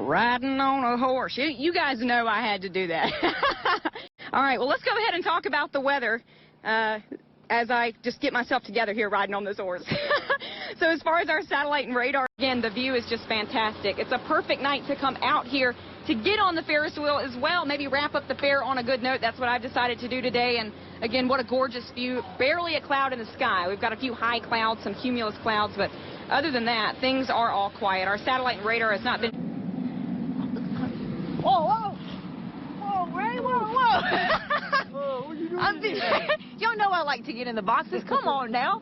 riding on a horse. You guys know I had to do that. All right, well, let's go ahead and talk about the weather as I just get myself together here riding on this horse. So as far as our satellite and radar, again, the view is just fantastic. It's a perfect night to come out here to get on the Ferris wheel as well, maybe wrap up the fair on a good note. That's what I've decided to do today. And again, what a gorgeous view. Barely a cloud in the sky. We've got a few high clouds, some cumulus clouds, but other than that, things are all quiet. Our satellite and radar has not been... Whoa, whoa! Whoa, Ray, whoa, whoa! Oh, what are you doing? Y'all know I like to get in the boxes. Come on now.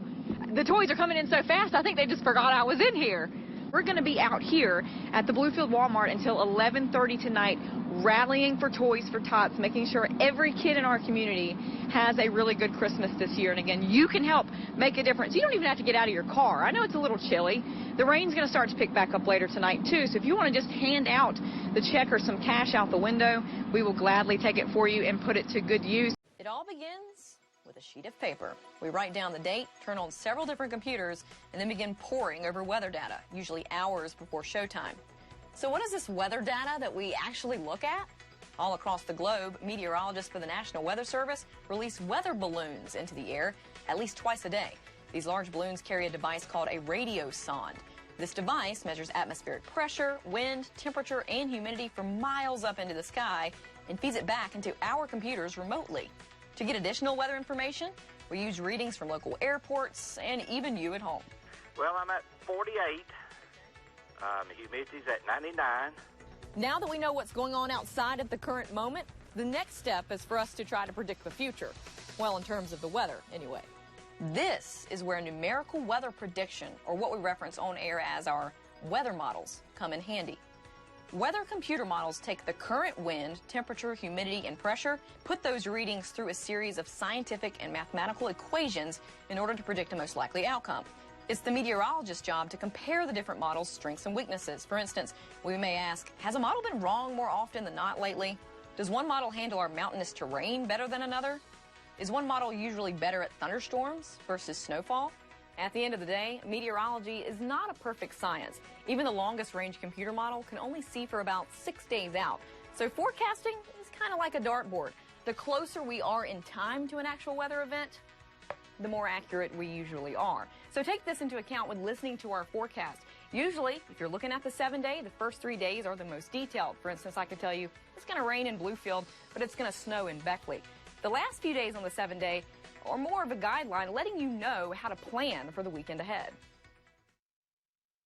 The toys are coming in so fast, I think they just forgot I was in here. We're going to be out here at the Bluefield Walmart until 11:30 tonight, rallying for Toys for Tots, making sure every kid in our community has a really good Christmas this year. And again, you can help make a difference. You don't even have to get out of your car. I know it's a little chilly. The rain's going to start to pick back up later tonight, too. So if you want to just hand out the check or some cash out the window, we will gladly take it for you and put it to good use. It all begins with a sheet of paper. We write down the date, turn on several different computers, and then begin poring over weather data, usually hours before showtime. So what is this weather data that we actually look at? All across the globe, meteorologists for the National Weather Service release weather balloons into the air at least twice a day. These large balloons carry a device called a radiosonde. This device measures atmospheric pressure, wind, temperature, and humidity from miles up into the sky and feeds it back into our computers remotely. To get additional weather information, we use readings from local airports and even you at home. Well, I'm at 48. The humidity's at 99. Now that we know what's going on outside at the current moment, the next step is for us to try to predict the future. Well, in terms of the weather, anyway. This is where numerical weather prediction, or what we reference on air as our weather models, come in handy. Weather computer models take the current wind, temperature, humidity, and pressure, put those readings through a series of scientific and mathematical equations in order to predict the most likely outcome. It's the meteorologist's job to compare the different models' strengths and weaknesses. For instance, we may ask, has a model been wrong more often than not lately? Does one model handle our mountainous terrain better than another? Is one model usually better at thunderstorms versus snowfall? At the end of the day, meteorology is not a perfect science. Even the longest range computer model can only see for about 6 days out. So forecasting is kind of like a dartboard. The closer we are in time to an actual weather event, the more accurate we usually are. So take this into account when listening to our forecast. Usually, if you're looking at the 7-day, the first 3 days are the most detailed. For instance, I could tell you it's going to rain in Bluefield, but it's going to snow in Beckley. The last few days on the 7-day are more of a guideline, letting you know how to plan for the weekend ahead.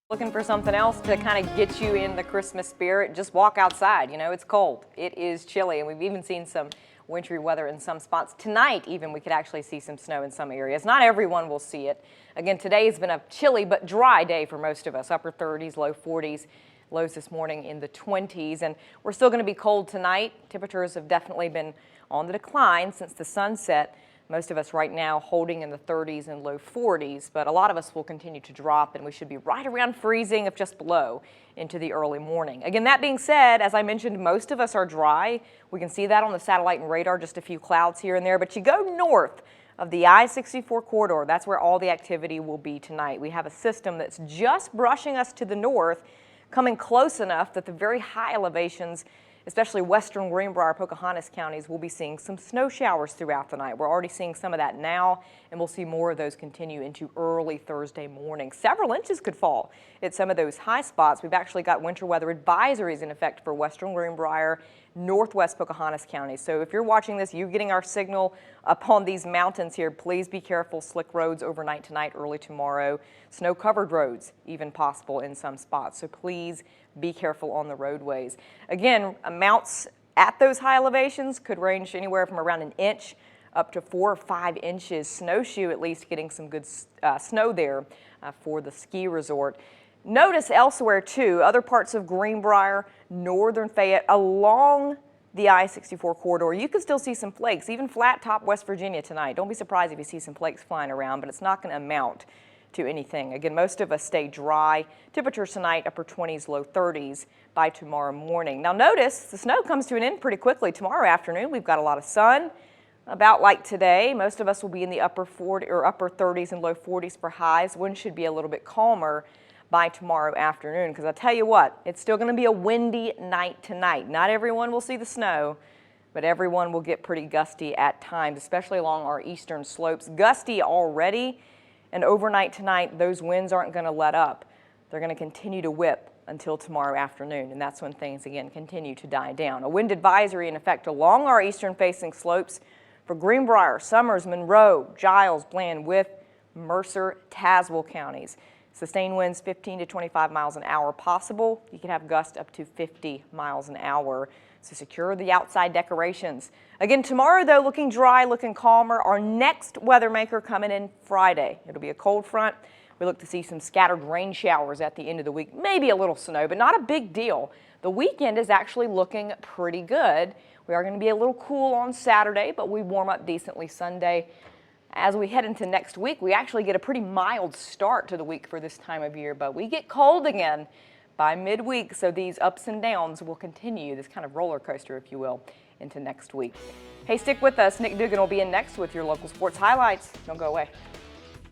Looking for something else to kind of get you in the Christmas spirit, just walk outside. You know, it's cold. It is chilly, and we've even seen some wintry weather in some spots. Tonight, even, we could actually see some snow in some areas. Not everyone will see it. Again, today has been a chilly but dry day for most of us. Upper 30s, low 40s. Lows this morning in the 20s, and we're still going to be cold tonight. Temperatures have definitely been on the decline since the sunset. Most of us right now holding in the 30s and low 40s, but a lot of us will continue to drop, and we should be right around freezing, if just below, into the early morning. Again, that being said, as I mentioned, most of us are dry. We can see that on the satellite and radar, just a few clouds here and there, but you go north of the I-64 corridor, that's where all the activity will be tonight. We have a system that's just brushing us to the north, coming close enough that the very high elevations, especially western Greenbrier, Pocahontas counties, will be seeing some snow showers throughout the night. We're already seeing some of that now, and we'll see more of those continue into early Thursday morning. Several inches could fall at some of those high spots. We've actually got winter weather advisories in effect for western Greenbrier, northwest Pocahontas counties. So if you're watching this, you're getting our signal up on these mountains here. Please be careful. Slick roads overnight tonight, early tomorrow. Snow-covered roads even possible in some spots. So please be careful on the roadways. Again, amounts at those high elevations could range anywhere from around an inch up to 4 or 5 inches. Snowshoe, at least, getting some good snow there for the ski resort. Notice elsewhere, too, other parts of Greenbrier, northern Fayette, along the I-64 corridor, you can still see some flakes, even flat top West Virginia tonight. Don't be surprised if you see some flakes flying around, but it's not going to amount to anything. Again, most of us stay dry. Temperatures tonight, upper 20s, low 30s by tomorrow morning. Now notice the snow comes to an end pretty quickly. Tomorrow afternoon, we've got a lot of sun. About like today, most of us will be in the upper 30s and low 40s for highs. Wind should be a little bit calmer. by tomorrow afternoon, because I tell you what, it's still going to be a windy night tonight. Not everyone will see the snow, but everyone will get pretty gusty at times, especially along our eastern slopes. Gusty already, and overnight tonight, those winds aren't going to let up. They're going to continue to whip until tomorrow afternoon, and that's when things again continue to die down. A wind advisory in effect along our eastern facing slopes for Greenbrier, Summers, Monroe, Giles, Bland, with Mercer, Tazewell counties. Sustained winds 15 to 25 miles an hour possible. You can have gusts up to 50 miles an hour. So secure the outside decorations. Again, tomorrow though, looking dry, looking calmer. Our next weather maker coming in Friday. It'll be a cold front. We look to see some scattered rain showers at the end of the week. Maybe a little snow, but not a big deal. The weekend is actually looking pretty good. We are going to be a little cool on Saturday, but we warm up decently Sunday. As we head into next week, we actually get a pretty mild start to the week for this time of year, but we get cold again by midweek, so these ups and downs will continue, this kind of roller coaster, if you will, into next week. Hey, stick with us. Nick Dugan will be in next with your local sports highlights. Don't go away.